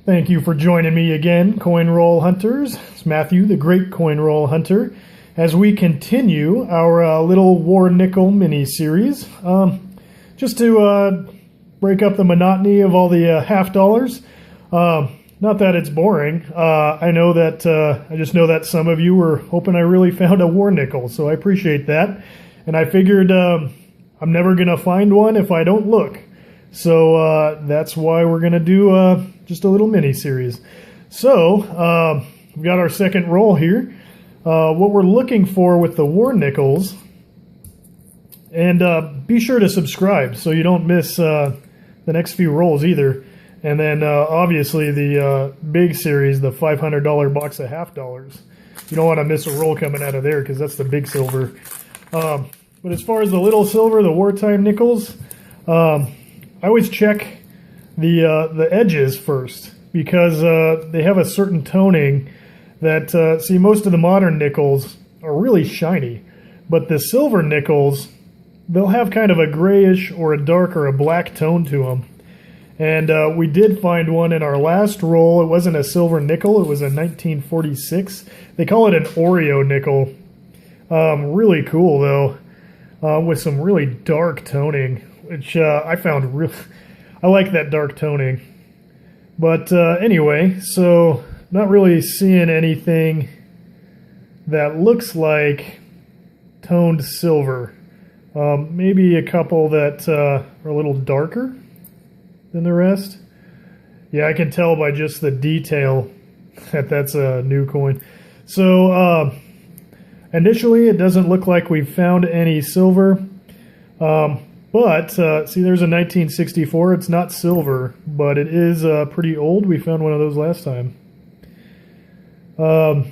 Thank you for joining me again, Coin Roll Hunters. It's Matthew, the Great Coin Roll Hunter, as we continue our little War Nickel mini-series. Just to break up the monotony of all the half dollars. Not that it's boring. I just know that some of you were hoping I really found a War Nickel, so I appreciate that. And I figured I'm never going to find one if I don't look. So that's why we're going to do just a little mini-series. So we've got our second roll here. What we're looking for with the War Nickels, and be sure to subscribe so you don't miss the next few rolls either. And then obviously the big series, the $500 box of half dollars. You don't want to miss a roll coming out of there because that's the big silver. But as far as the little silver, the Wartime nickels, I always check the edges first because they have a certain toning that, see, most of the modern nickels are really shiny, but the silver nickels, they'll have kind of a grayish or a dark or a black tone to them. And we did find one in our last roll. It wasn't a silver nickel, it was a 1946. They call it an Oreo nickel. Really cool though, with some really dark toning, which I found really, I like that dark toning. But anyway, so not really seeing anything that looks like toned silver. Maybe a couple that are a little darker than the rest. Yeah, I can tell by just the detail that that's a new coin. So initially it doesn't look like we've found any silver. But see, there's a 1964. It's not silver, but it is pretty old. We found one of those last time. But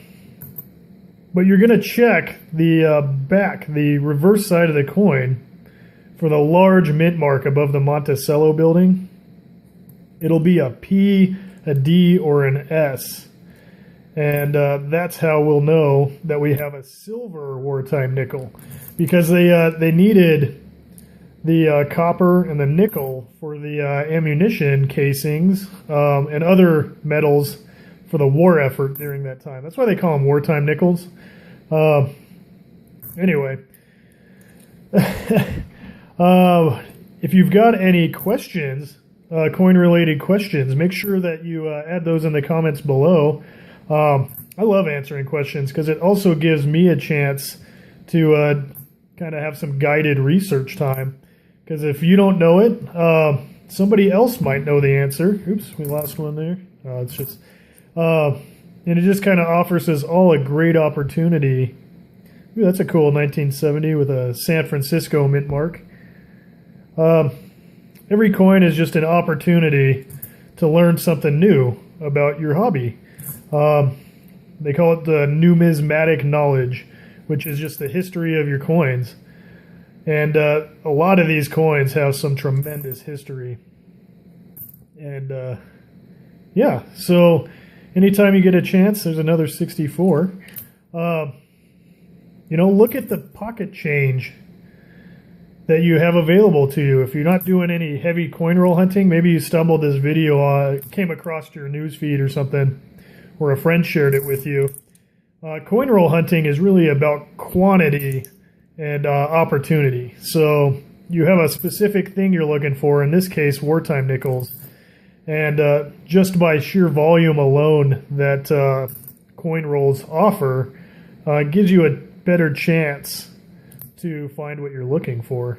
you're going to check the back, the reverse side of the coin, for the large mint mark above the Monticello building. It'll be a P, a D, or an S. And that's how we'll know that we have a silver Wartime nickel. Because they needed the copper and the nickel for the ammunition casings and other metals for the war effort during that time. That's why they call them wartime nickels. Anyway, if you've got any questions, coin-related questions, make sure that you add those in the comments below. I love answering questions because it also gives me a chance to kind of have some guided research time. Because if you don't know it, somebody else might know the answer. Oops, we lost one there. It's just, and it just kind of offers us all a great opportunity. Ooh, that's a cool 1970 with a San Francisco mint mark. Every coin is just an opportunity to learn something new about your hobby. They call it the numismatic knowledge, which is just the history of your coins. And a lot of these coins have some tremendous history. And yeah, so anytime you get a chance, there's another 64. You know, look at the pocket change that you have available to you. If you're not doing any heavy coin roll hunting, maybe you stumbled this video, came across your news feed or something, or a friend shared it with you. Coin roll hunting is really about quantity and opportunity. So you have a specific thing you're looking for, in this case, wartime nickels. And just by sheer volume alone that coin rolls offer, gives you a better chance to find what you're looking for.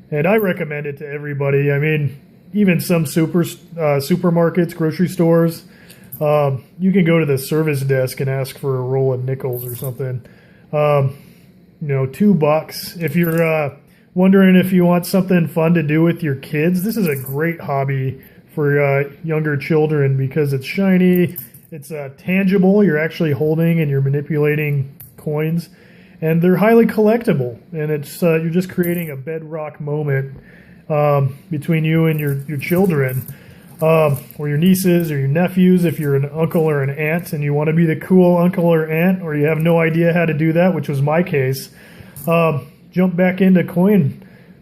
And I recommend it to everybody. I mean, even some supermarkets, grocery stores, you can go to the service desk and ask for a roll of nickels or something. You know, $2. If you're wondering if you want something fun to do with your kids, this is a great hobby for younger children because it's shiny, it's tangible, you're actually holding and you're manipulating coins, and they're highly collectible, and it's you're just creating a bedrock moment between you and your children, or your nieces or your nephews if you're an uncle or an aunt and you want to be the cool uncle or aunt, or you have no idea how to do that, which was my case. Jump back into coin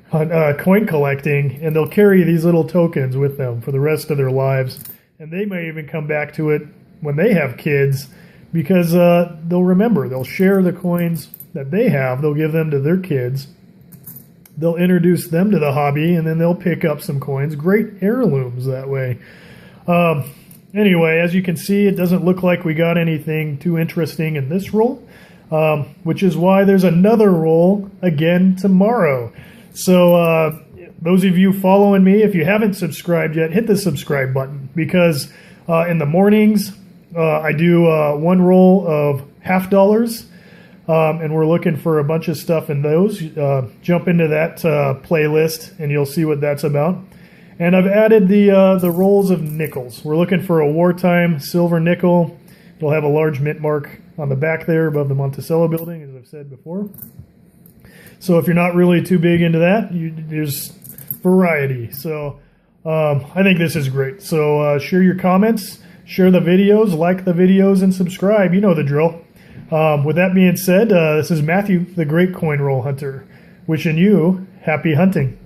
collecting, and they'll carry these little tokens with them for the rest of their lives, and they may even come back to it when they have kids, because they'll remember. They'll share the coins that they have. They'll give them to their kids. They'll introduce them to the hobby, and then they'll pick up some coins. Great heirlooms that way. Anyway, as you can see, it doesn't look like we got anything too interesting in this roll, which is why there's another roll again tomorrow. So those of you following me, if you haven't subscribed yet, hit the subscribe button, because in the mornings I do one roll of $50, and we're looking for a bunch of stuff in those. Jump into that playlist and you'll see what that's about. And I've added the rolls of nickels. We're looking for a Wartime silver nickel. It'll have a large mint mark on the back there above the Monticello building, as I've said before. So if you're not really too big into that, there's variety. So I think this is great. So share your comments, share the videos, like the videos, and subscribe. You know the drill. With that being said, this is Matthew, the Great Coin Roll Hunter, wishing you happy hunting.